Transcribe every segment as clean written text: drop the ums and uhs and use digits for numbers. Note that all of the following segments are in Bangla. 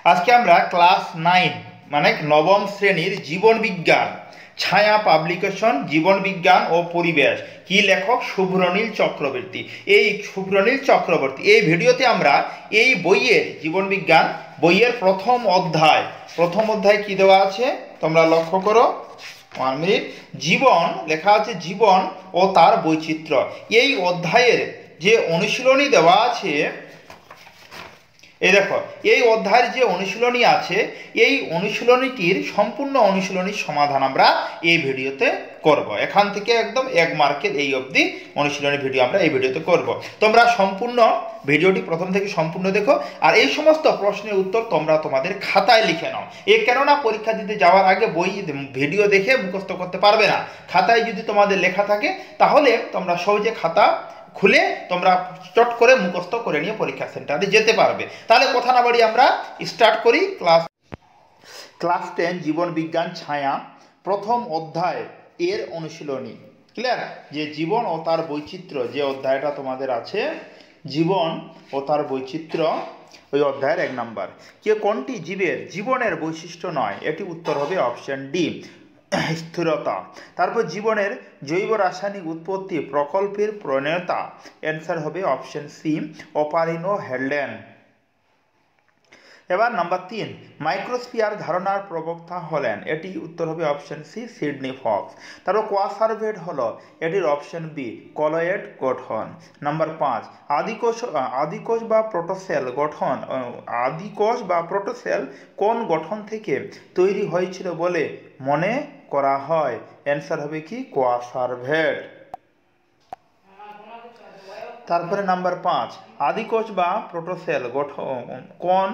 আজকে আমরা ক্লাস 9 মানে নবম শ্রেণীর জীবন বিজ্ঞান ছায়া পাবলিকেশন জীবন বিজ্ঞান ও পরিবেশ কি লেখক শুভ্রনীল চক্রবর্তী। এই শুভ্রনীল চক্রবর্তী এই ভিডিওতে আমরা এই বইয়ের জীবন বিজ্ঞান বইয়ের প্রথম অধ্যায় কি দেওয়া আছে তোমরা লক্ষ্য করো। 1 মিনিট। জীবন লেখা আছে জীবন ও তার বৈচিত্র্য। এই অধ্যায়ের যে অনুশীলনী দেওয়া আছে, এই দেখো এই অধ্যায়ের যে অনুশীলনী আছে এই অনুশীলনীটির সম্পূর্ণ অনুশীলনীর সমাধান আমরা এই ভিডিওতে করব। এখান থেকে একদম 1 মার্কের এই অবধি অনুশীলনী ভিডিও আমরা এই ভিডিওতে করব। তোমরা সম্পূর্ণ ভিডিওটি প্রথম থেকে সম্পূর্ণ দেখো আর এই সমস্ত প্রশ্নের উত্তর তোমরা তোমাদের খাতায় লিখে নাও। কেননা পরীক্ষা দিতে যাওয়ার আগে বই ভিডিও দেখে মুখস্থ করতে পারবে না। খাতায় যদি তোমাদের লেখা থাকে তাহলে তোমরা সহজে খাতা খুলে তোমরা চট করে মুখস্থ করে নিয়ে পরীক্ষা সেন্টারে যেতে পারবে। তাহলে কথা না বাড়িয়ে আমরা স্টার্ট করি। ক্লাস 10 জীবন বিজ্ঞান ছায়া প্রথম অধ্যায় এর অনুশীলনী। ক্লিয়ার? যে জীবন ও তার বৈচিত্র্য যে অধ্যায়টা তোমাদের আছে জীবন ও তার বৈচিত্র্য, ওই অধ্যায়ের 1 নম্বর। কোনটি জীবের জীবনের বৈশিষ্ট্য নয়? এটি উত্তর হবে অপশন ডি, স্থিরতা। তারপর জীবনের জৈব রাসায়নিক উৎপত্তি প্রকল্পের প্রণেতা, অ্যান্সার হবে অপশন সি, অপারিনো হেলডেন। এবার নাম্বার 3, মাইক্রোস্ফিয়ার ধারণার প্রবক্তা হলেন, এটি উত্তর হবে অপশন সি, সিডনি ফক্স। তারপর কোয়াসারভেট হলো, এটির অপশন বি, কলয়েড গঠন। নাম্বার 5, আদিকোষ বা প্রোটোসেল কোন গঠন থেকে তৈরি হয়েছিল বলে মনে করা হয়? অ্যান্সার হবে কি, কোয়াসারভেট। তারপরে নাম্বার 5, আদিকোষ বা প্রোটোসেল কোন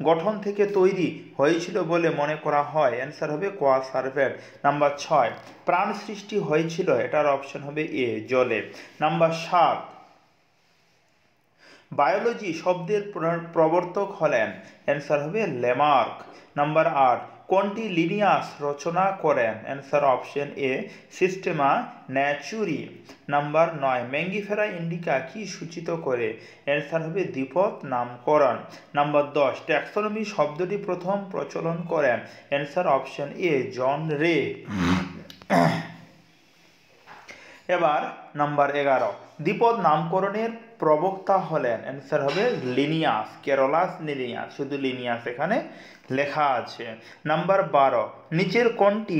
গঠন থেকে তৈরি হয়েছিল বলে মনে করা হয়? অ্যান্সার হবে কোয়াসারভেট। নাম্বার 6, প্রাণ সৃষ্টি হয়েছিল, এটার অপশন হবে এ, জলে। নাম্বার 7, বায়োলজি শব্দের প্রবর্তক হলেন, অ্যান্সার হবে লেমার্ক। নাম্বার 8, কোনটি লিনিয়াস রচনা করেন? Answer option A, Systema Naturae. Number 9, Mangifera indica কি সূচিত করে? অ্যান্সার হবে দ্বিপদ নামকরণ। নাম্বার 10, ট্যাক্সোনমি শব্দটি প্রথম প্রচলন করেন? অ্যান্সার অপশন এ, জন রে। এবার নাম্বার 11, দ্বিপদ নামকরণের প্রবক্তা হলেন? অ্যান্সার হবে লিনিয়াস, কেরলাস লিনিয়াস, শুধু লিনিয়াস এখানে লেখা আছে। নাম্বার 12, নিচের কোনটি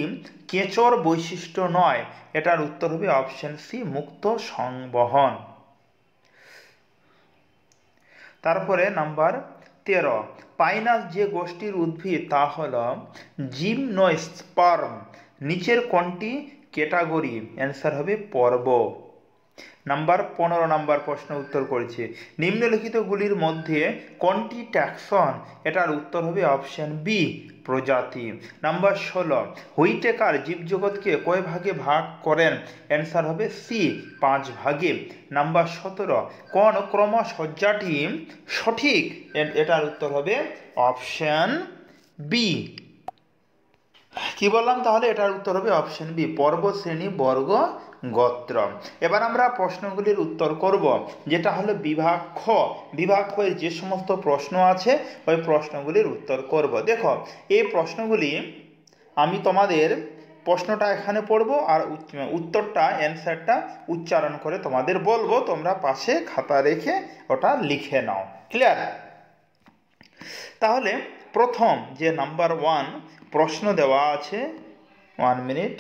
কেঁচোর বৈশিষ্ট্য নয়? এটার উত্তর হবে অপশন সি, মুক্ত সংবহন। তারপরে নাম্বার 13, পাইনাস যে গোষ্ঠীর উদ্ভিদ তা হল জিমনোস্পার্ম, নিচের কোনটি ক্যাটাগরি? অ্যান্সার হবে পর্ব। নাম্বার 15 নাম্বার প্রশ্ন উত্তর করেছে, নিম্নলিখিতগুলির মধ্যে কোনটি ট্যাক্সন? এটার উত্তর হবে অপশন বি, প্রজাতি। নাম্বার 16, হুইটেকার জীবজগৎকে কয় ভাগে ভাগ করেন? অ্যান্সার হবে সি, 5 ভাগে। নাম্বার 17, কোন ক্রমসজ্জাটি সঠিক? এটার উত্তর হবে অপশন বি। কি বললাম তাহলে? এটার উত্তর হবে অপশন বি, পর্ব, শ্রেণী, বর্গ, গোত্র। এবার আমরা প্রশ্নগুলির উত্তর করব, যেটা হলো বিভাগ খ। বিভাগ খ এর যে সমস্ত প্রশ্ন আছে ওই প্রশ্নগুলির উত্তর করব। দেখো এই প্রশ্নগুলি আমি তোমাদের প্রশ্নটা এখানে পড়ব আর উত্তরটা অ্যান্সারটা উচ্চারণ করে তোমাদের বলবো, তোমরা পাশে খাতা রেখে ওটা লিখে নাও। ক্লিয়ার? তাহলে প্রথম যে নাম্বার 1 প্রশ্ন দেওয়া আছে, 1 মিনিট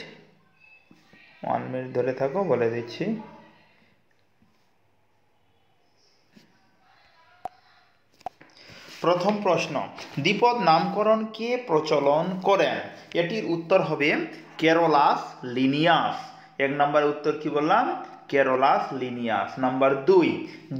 ধরে থাকো, বলে দিচ্ছি। প্রথম প্রশ্ন, দ্বিপদ নামকরণ কে প্রচলন করেন? এটির উত্তর হবে কেরলাস লিনিয়াস। 1 নম্বরের উত্তর কি বললাম? কেরলাস লিনিয়াস। নাম্বার 2,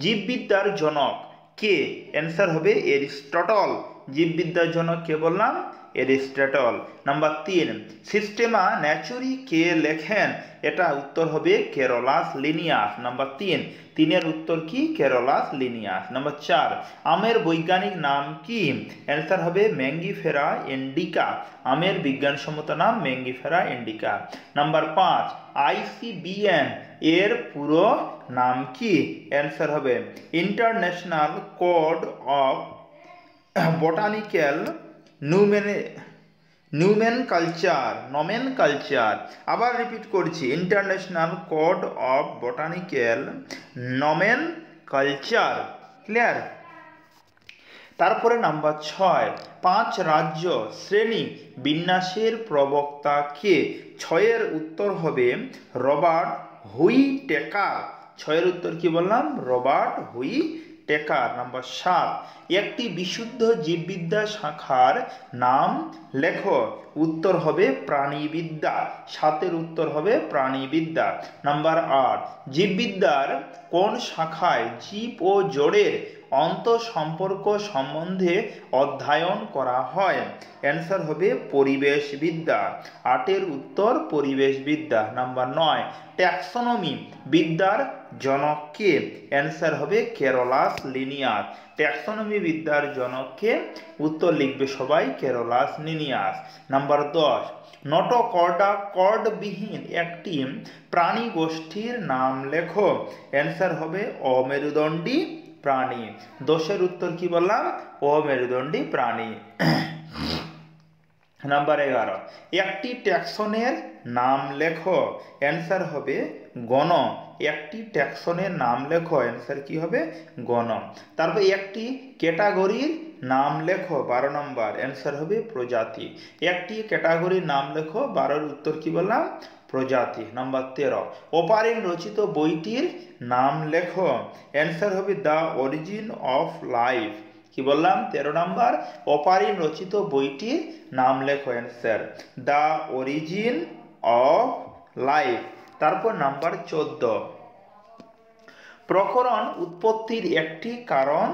জীববিদ্যার জনক কে? অ্যান্সার হবে এরিস্টটল। জীববিদ্যার জনক কে বললাম? এরিস্টটল। নাম্বার 3, সিস্টেমা ন্যাচুরি কে লেখেন? এটা উত্তর হবে কেরলাস লিনিয়াস। নাম্বার 3, 3 উত্তর কি? কেরলাস লিনিয়াস। নাম্বার 4, আমের বৈজ্ঞানিক নাম কি? অ্যান্সার হবে ম্যাঙ্গিফেরা ইন্ডিকা। আমের বিজ্ঞানসম্মত নাম ম্যাঙ্গিফেরা ইন্ডিকা। নাম্বার 5, ICBN এর পুরো নাম কি? অ্যান্সার হবে international code of botanical nomenclature, আবার রিপিট করছি, international code of botanical nomenclature. Clear? তারপরে নাম্বার 6, 5 রাজ্য শ্রেণী বিন্যাসের প্রবক্তা কে? 6-এর উত্তর হবে রবার্ট হুইটেকার। 6-এর উত্তর কি বললাম? Robert Whitaker. নাম্বার 7, একটি বিশুদ্ধ জীববিদ্যা শাখার নাম লেখো। উত্তর হবে প্রাণীবিদ্যা। 7-এর উত্তর হবে প্রাণীবিদ্যা। নাম্বার 8, জীববিদ্যার কোন শাখায় জীব ও জড়ের অন্তঃসম্পর্ক সম্বন্ধে অধ্যয়ন করা হয়? অ্যান্সার হবে পরিবেশবিদ্যা। 8-এর উত্তর পরিবেশবিদ্যা। নাম্বার 9, ট্যাক্সোনমি বিদ্যার জনক কে? অ্যান্সার হবে কেরলাস লিনিয়াস। ট্যাক্সোনমি বিদ্যার জনককে? উত্তর লিখবে সবাই কেরলাস লিনিয়াস। নাম্বার 10, নটোকর্ডা কর্ডবিহীন একটি প্রাণী গোষ্ঠীর নাম লেখো। অ্যান্সার হবে অমেরুদণ্ডী প্রাণী। 10-এর উত্তর কি বললাম? অমেরুদণ্ডী প্রাণী। নাম্বার 11, একটি ট্যাক্সনের নাম লেখো। অ্যান্সার হবে গণ। একটি ট্যাক্সনের নাম লেখো। অ্যান্সার কি হবে? গণ। তারপর একটি ক্যাটাগরির নাম লেখো। 12 নম্বর, অ্যান্সার হবে প্রজাতি। একটি ক্যাটাগরির নাম লেখো। 12-এর উত্তর কি বললাম? প্রজাতি। নাম্বার 13, ওপারিন রচিত বইটির নাম লেখো। অ্যান্সার হবে দ্য অরিজিন অফ লাইফ। কি বললাম? 13 নম্বর, ওপারিন রচিত বইটির নাম লেখো। Answer the origin of life. তারপর নাম্বার 14, প্রকরণ উৎপত্তির একটি কারণ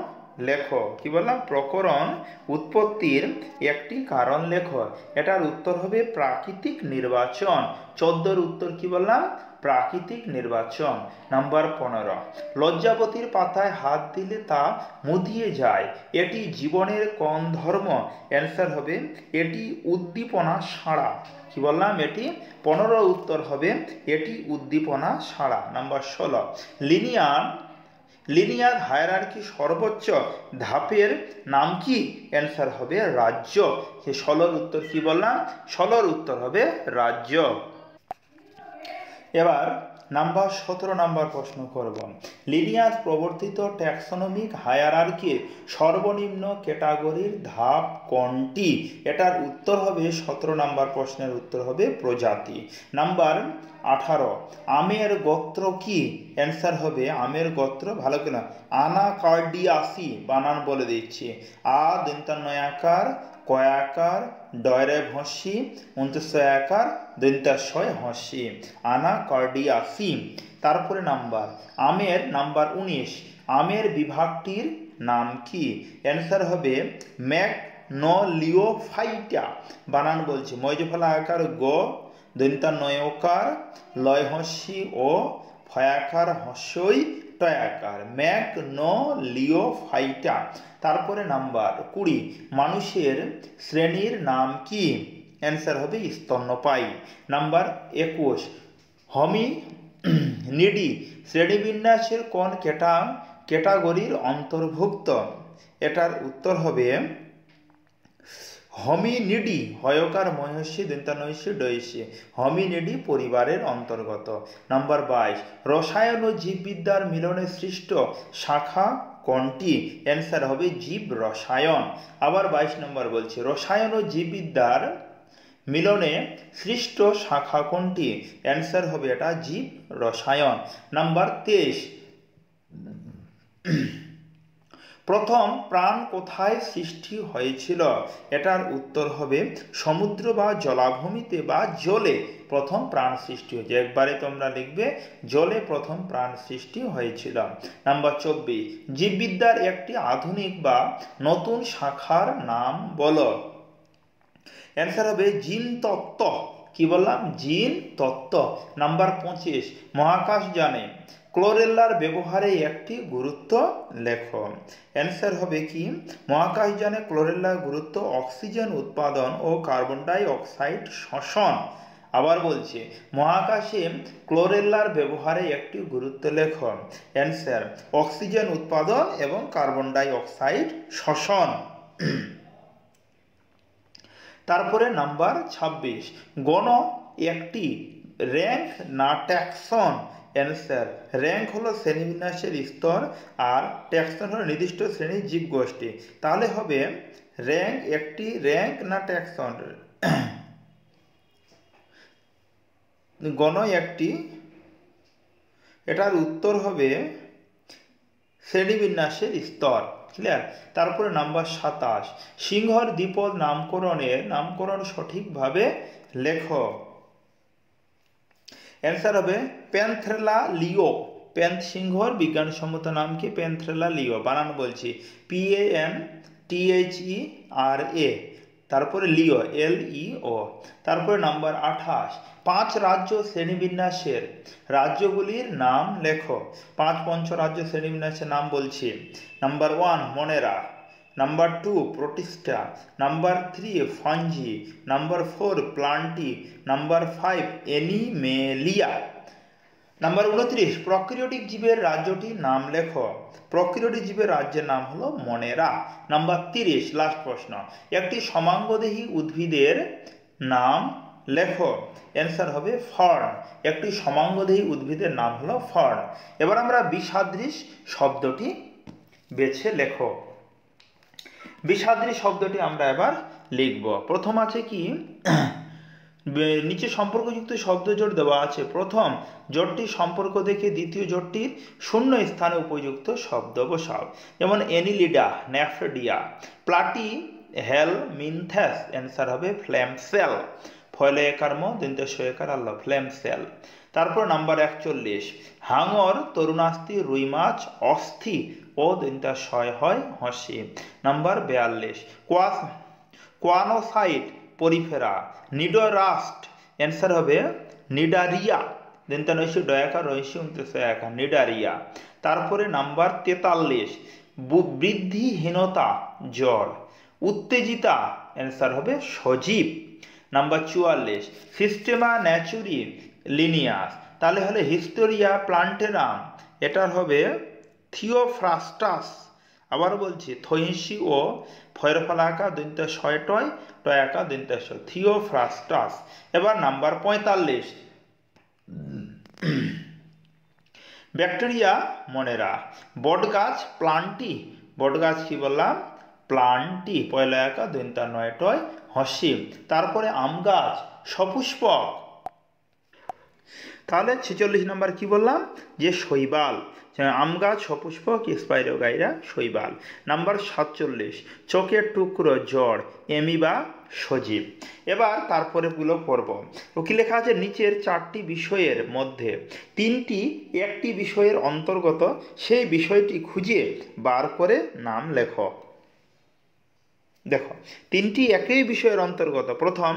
লেখো। কি বললাম? প্রকরণ উৎপত্তির একটি কারণ লেখো। এটার উত্তর হবে প্রাকৃতিক নির্বাচন। 14-এর উত্তর কি বললাম? প্রাকৃতিক নির্বাচন। নাম্বার 15, লজ্জাবতীর পাতায় হাত দিলে তা মুদিয়ে যায়। এটি জীবনের কোন ধর্ম? অ্যান্সার হবে এটি উদ্দীপনা সাড়া। কি বললাম? এটি 15 উত্তর হবে এটি উদ্দীপনা সাড়া। নাম্বার 16, লিনিয়ার হায়ারার্কি সর্বোচ্চ ধাপের নাম কি? অ্যান্সার হবে রাজ্য। 16-এর উত্তর কি বললাম? 16-এর উত্তর হবে রাজ্য। এবার নাম্বার 17 নম্বর প্রশ্ন করব, লিনিয়াস প্রবর্তিত ট্যাক্সোনমিক হায়ারার্কির সর্বনিম্ন ক্যাটাগরির ধাপ কোনটি? এটার উত্তর হবে 17 নম্বর প্রশ্নের উত্তর হবে প্রজাতি। নাম্বার 18, আমের গোত্র কি? অ্যান্সার হবে আমের গোত্র, ভালো কিনা, আনাকার্ডিয়াসি। বানান বলে দিচ্ছি, আ দন্তান্নয়াকার কয়াকার ডয়রে হসি 29 একার দন্তাশয় হসি, আনাকার্ডিয়াসি। তারপরে নাম্বার আমের নাম্বার 19, আমের বিভাগটির নাম কি? অ্যান্সার হবে ম্যাগনোলিওফাইটা। বানান বলছি, ময়জফলা আকার গ দন্তান্নয়কার লয় হসি ও ফয়াকার হস্যই টয়াকার, ম্যাগনোলিওফাইটা। তারপরে নাম্বার 20, মানুষের শ্রেণীর নাম কি? অ্যান্সার হবে স্তন্যপায়ী। নাম্বার 21, হোমিনিডি শ্রেণীবিন্যাসের কোন ক্যাটাগরির অন্তর্ভুক্ত? এটার উত্তর হবে হোমিনিডি, হয়কার মহর্ষি দন্তানৈষি ডৈষি, হোমিনিডি পরিবারের অন্তর্গত। নাম্বার 22, রসায়ন ও জীববিদ্যার মিলনে সৃষ্ট শাখা কোনটি? অ্যান্সার হবে জীব রসায়ন। আবার 22 নম্বর বলছি, রসায়ন ও জীববিদ্যার মিলনে সৃষ্ট শাখা কোনটি? অ্যান্সার হবে এটা জীব রসায়ন। নাম্বার 23, প্রথম প্রাণ কোথায় সৃষ্টি হয়েছিল? এটার উত্তর হবে সমুদ্র বা জলাভূমিতে বা জলে প্রথম প্রাণ সৃষ্টি হয়েছে। একবারে তোমরা লিখবে জলে প্রথম প্রাণ সৃষ্টি হয়েছিল। নাম্বার 24, জীববিদ্যার একটি আধুনিক বা নতুন শাখার নাম বলো। অ্যান্সার হবে জিন তত্ত্ব। কি বললাম? জিন তত্ত্ব। নাম্বার 25, মহাকাশ যানে ক্লোরেল্লার ব্যবহারে একটি গুরুত্ব লেখো। অ্যান্সার হবে কি? মহাকাশযানে ক্লোরেল্লার গুরুত্ব অক্সিজেন উৎপাদন ও কার্বন ডাই অক্সাইড শোষণ। আবার বলছি, মহাকাশে ক্লোরেল্লার ব্যবহারে একটি গুরুত্ব লেখো। অ্যান্সার অক্সিজেন উৎপাদন এবং কার্বন ডাই অক্সাইড শোষণ। তারপরে নাম্বার 26, গণ একটি র্যাঙ্ক না ট্যাক্সন। অ্যান্সার, র্যাঙ্ক হলো শ্রেণীবিন্যাসের স্তর আর ট্যাক্সন হলো নির্দিষ্ট শ্রেণীর জীবগোষ্ঠী। তাহলে হবে র্যাঙ্ক একটি র্যাঙ্ক না ট্যাক্সন, গণ একটি, এটার উত্তর হবে শ্রেণীবিন্যাসের স্তর। ক্লিয়ার। তারপরে নাম্বার 27, সিংহর দ্বিপদ নামকরণ সঠিকভাবে লেখো। অ্যান্সার হবে প্যান্থেলা লিও। সিংহর বিজ্ঞানসম্মত নাম কি? প্যান্থেলা লিও। বানানো বলছি, PANTHERA। তারপরে লিও, LEO। তারপরে নাম্বার 28, 5 রাজ্য শ্রেণীবিন্যাসের রাজ্যগুলির নাম লেখো। 5 পঞ্চরাজ্য শ্রেণীবিন্যাসের নাম বলছি। Number 1 Monera, number 2 Protista, number 3 Fungi, number 4 Plantae, number 5 Animalia. Number 29, prokaryotic জীবের রাজ্যটির নাম লেখো। প্রক্রিয়টিক জীবের রাজ্যের নাম হলো মনেরা। নাম্বার 30, লাস্ট প্রশ্ন, একটি সমাঙ্গদেহী উদ্ভিদের নাম লেখো। অ্যান্সার হবে ফার্ন। একটি সমাঙ্গদেহী উদ্ভিদের নাম হলো ফার্ন। এবার আমরা বিসাদৃশ শব্দটি বেছে লেখো। বিসাদৃশ শব্দটি আমরা এবার লিখব। প্রথম আছে কি, নিচে সম্পর্কযুক্ত শব্দ জোট দেওয়া আছে। প্রথম জোটটির সম্পর্ক দেখে দ্বিতীয় জোটটির শূন্য স্থানে উপযুক্ত শব্দ বসাও। যেমন Annelida, nephridia, Platyhelminthes. Answer হবে ফ্ল্যাম সেল। ফলে একার ম দন্তে শয়েকার আল্লাহ, ফ্ল্যাম সেল। তারপর নাম্বার 41, হাঙর তরুণাস্তি রুই মাছ অস্থি ও দন্তা শয় হয় হসি। Number 42, choanocyte Porifera, cnidoblast. Answer হবে নিডারিয়া, দন্তা নৈশি ডয়াকার রৈশি উন্তেশয়াকা, নিডারিয়া। তারপরে নাম্বার 43, বৃদ্ধিহীনতা জ্বর, উত্তেজিতা। অ্যান্সার হবে সজীব। নাম্বার 44, সিস্টেমা ন্যাচুরি লিনিয়াস, তাহলে হলে হিস্টোরিয়া প্লান্টেরাম, এটার হবে থিওফ্রাস্টাস। আবার বলছি, থৈসি ও ফয়রফলাকা দন্তা শয় টয় টয়াকা দন্তা শয়, থিওফ্রাস্টাস। এবার নাম্বার 45, ব্যাকটেরিয়া মনেরা, বটগাছ প্লান্টি। বটগাছ কি বললাম? প্লান্টি, পয়লা একা দন্তা নয় টয় হসি। তারপরে আম গাছ সপুষ্পক। তাহলে 46 নম্বর কি বললাম? যে শৈবাল, আম গাছ সপুষ্পক, স্পাইরোগাইরা শৈবাল। নাম্বার 47, চোখের টুকরো জ্বর, এমিবা সজীব। এবার তারপরে গুলো পড়ব। তো কি লেখা আছে? নিচের 4টি বিষয়ের মধ্যে 3টি একটি বিষয়ের অন্তর্গত, সেই বিষয়টি খুঁজে বার করে নাম লেখো। দেখো, 3টি একই বিষয়ের অন্তর্গত। প্রথম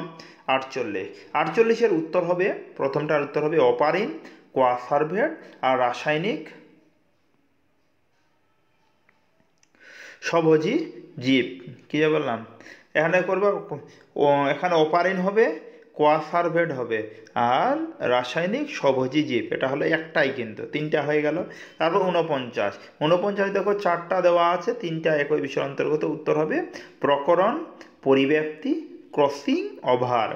48, 48-এর উত্তর হবে, প্রথমটার উত্তর হবে অপারিন, কোয়াসার্ভেট আর রাসায়নিক স্বভোজী জীব। কি বললাম? এখানে করবা, এখানে অপারিন হবে, কোয়াসার্ভেট হবে আর রাসায়নিক স্বভোজী জীব। এটা হলো একটাই, কিন্তু 3টা হয়ে গেল। তারপর 49 দেখো 4টা দেওয়া আছে, 3টা একই বিষয়ের অন্তর্গত। উত্তর হবে প্রকরণ, পরিব্যাপ্তি, ক্রসিং ওভার।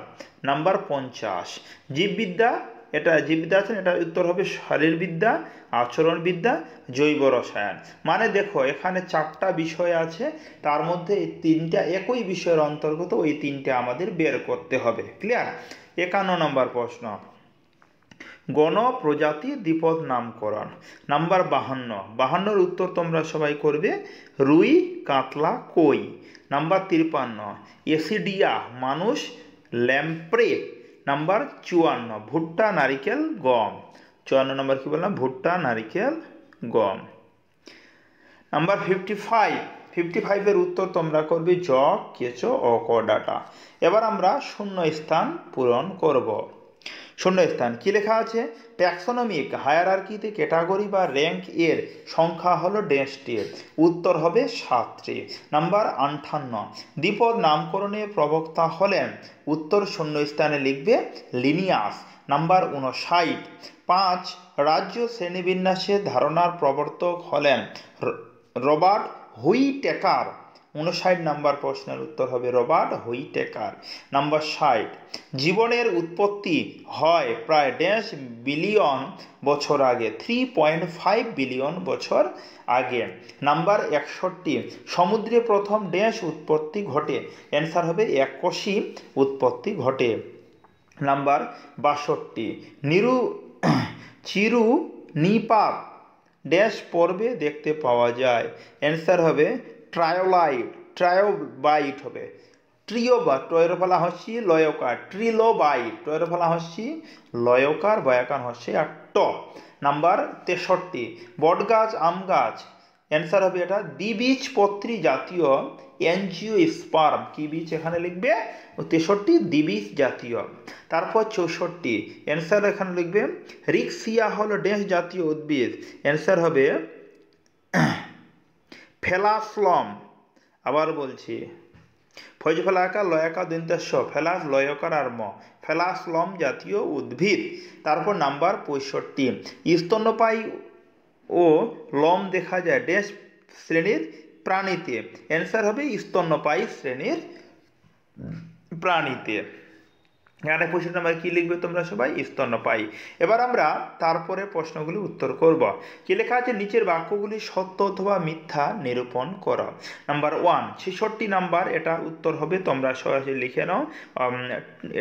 নাম্বার 50, জীববিদ্যা, এটা জীববিদ্যা আছে, এটা উত্তর হবে শারীরবিদ্যা, আচরণবিদ্যা, জৈব রসায়ন। মানে দেখো, এখানে 4টা বিষয় আছে, তার মধ্যে 3টা একই বিষয়ের অন্তর্গত, ওই 3টা আমাদের বের করতে হবে। ক্লিয়ার? 51 নম্বর প্রশ্ন, গণ প্রজাতি দ্বিপদ নামকরণ। নাম্বার 52-এর উত্তর তোমরা সবাই করবে রুই, কাতলা, কই। নাম্বার 53, এসিডিয়া মানুষ, ল্যাম্প্রে। নাম্বার 54, ভুট্টা, নারিকেল, গম। 54 নম্বর কি বললাম? ভুট্টা, নারিকেল, গম। নাম্বার 55-এর উত্তর তোমরা করবে জগ, কেঁচো, অক, ডাটা। এবার আমরা শূন্য স্থান পূরণ করব। শূন্য স্থান কি লেখা আছে? ট্যাক্সোনমিক হায়ারার্কিতে ক্যাটাগরি বা র্যাঙ্ক এর সংখ্যা হলো ড্যাশটি। উত্তর হবে 7টি। নাম্বার 58, দ্বিপদ নামকরণের প্রবক্তা হলেন। উত্তর শূন্য স্থানে লিখবে লিনিয়াস। নাম্বার 59, 5 রাজ্য শ্রেণীবিন্যাসের ধারণার প্রবর্তক হলেন রবার্ট হুইটেকার। 59 নম্বর প্রশ্নের উত্তর হবে রবার্ট হুইটেকার। নাম্বার 60, জীবনের উৎপত্তি হয় প্রায় 1.5 বিলিয়ন বছর আগে, 3.5 বিলিয়ন বছর আগে। নাম্বার 61, সমুদ্রে প্রথম ড্যাশ উৎপত্তি ঘটে, অ্যান্সার হবে এককোষী উৎপত্তি ঘটে। নাম্বার 62, চিরু নিপাত ড্যাশ পর্বে দেখতে পাওয়া যায়, অ্যান্সার হবে ট্রায়োবাইট হবে। টয়ের ফলা হচ্ছে লয়কার, ট্রিলোবাইট টয়ের ফলা হচ্ছে লয়কার, বয়াকার হচ্ছে আর ট। নাম্বার 63, বটগাছ আম গাছ, অ্যান্সার হবে এটা দ্বিবীজপত্রী জাতীয় এনজিওস্পার্ম। কি বীজ এখানে লিখবে? 63 দ্বিবীজ জাতীয়। তারপর 64, অ্যান্সার এখানে লিখবে রিক্সিয়া হলো ড্যাশ জাতীয় উদ্ভিদ, অ্যান্সার হবে ফেলাসলম। আবার বলছি, ফৌজ ফেলাকার লয়াকার দন্তেশ্ব, ফেলাস লয়কার আর ম, ফেলাসলম জাতীয় উদ্ভিদ। তারপর নাম্বার 65, স্তন্যপায়ী ও লম দেখা যায় ড্যাশ শ্রেণীর প্রাণীতে, অ্যান্সার হবে স্তন্যপায়ী শ্রেণীর প্রাণীতে। এখানে 65 নম্বর কি লিখবে তোমরা সবাই? স্তন্যপায়ী। এবার আমরা তারপরে প্রশ্নগুলি উত্তর করব। কি লেখা আছে? নিচের বাক্যগুলি সত্য অথবা মিথ্যা নিরূপণ করো। নাম্বার 1, 66 নাম্বার, এটা উত্তর হবে, তোমরা সরাসরি লিখে নাও,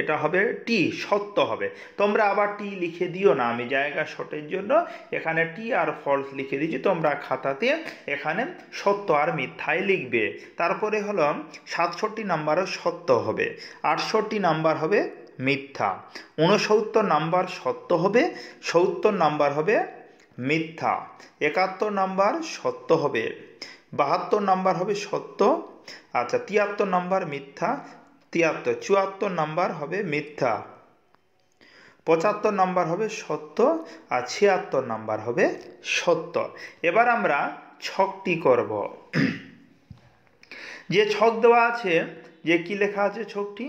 এটা হবে টি, সত্য হবে। তোমরা আবার টি লিখে দিও না, আমি জায়গা শর্টের জন্য এখানে টি আর ফলস লিখে দিয়েছি, তোমরা খাতাতে এখানে সত্য আর মিথ্যাই লিখবে। তারপরে হলো 67 নাম্বারও সত্য হবে, 68 নাম্বার হবে মিথ্যা, 69 নাম্বার সত্য হবে, 70 নাম্বার হবে মিথ্যা, 71 নাম্বার সত্য হবে, 72 নাম্বার হবে সত্য, আচ্ছা 73 নাম্বার মিথ্যা, 74 নাম্বার হবে মিথ্যা, 75 নাম্বার হবে সত্য, আর 76 নাম্বার হবে সত্য। এবার আমরা ছকটি করব। যে ছক দেওয়া আছে, যে কি লেখা আছে ছকটি?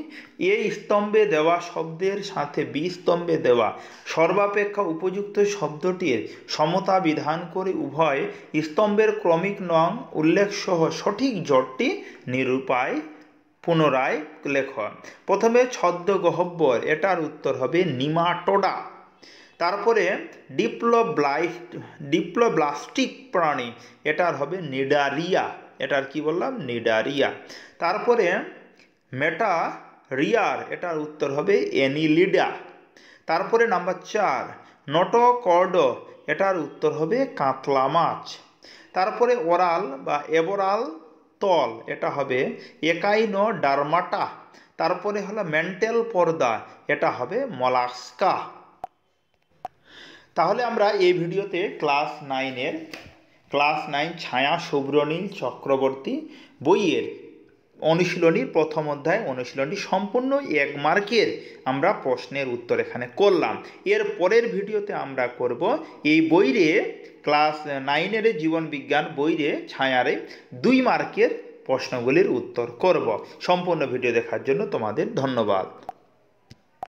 এই স্তম্ভে দেওয়া শব্দের সাথে বি স্তম্ভে দেওয়া সর্বাপেক্ষা উপযুক্ত শব্দটির সমতা বিধান করে উভয় স্তম্ভের ক্রমিক নং উল্লেখ সহ সঠিক জোটটি নিরূপায় পুনরায় লেখ। প্রথমে ছদ্ম গহ্বর, এটার উত্তর হবে নিমাটোডা। তারপরে ডিপ্লোব্লাস্টিক প্রাণী, এটার হবে নিডারিয়া, এটার কি বললাম? নিডারিয়া। তারপরে মেটারিয়ার, এটার উত্তর হবে এনিলিডা। তারপরে নাম্বার 4, নোটোকর্ড, এটার উত্তর হবে কাতলা মাছ। তারপরে ওরাল বা এবরাল তল, এটা হবে একাইনোডার্মাটা। তারপরে হলো মেন্টাল পর্দা, এটা হবে মলাস্কা। তাহলে আমরা এই ভিডিওতে ক্লাস 9 ছায়া সুব্রনীল চক্রবর্তী বইয়ের অনুশীলনীর প্রথম অধ্যায় অনুশীলনী সম্পূর্ণ 1 মার্কের আমরা প্রশ্নের উত্তর এখানে করলাম। এর পরের ভিডিওতে আমরা করব এই বইরে ক্লাস 9 জীবন বিজ্ঞান বইরে ছায়ারে 2 মার্কের প্রশ্নগুলির উত্তর করব। সম্পূর্ণ ভিডিও দেখার জন্য তোমাদের ধন্যবাদ।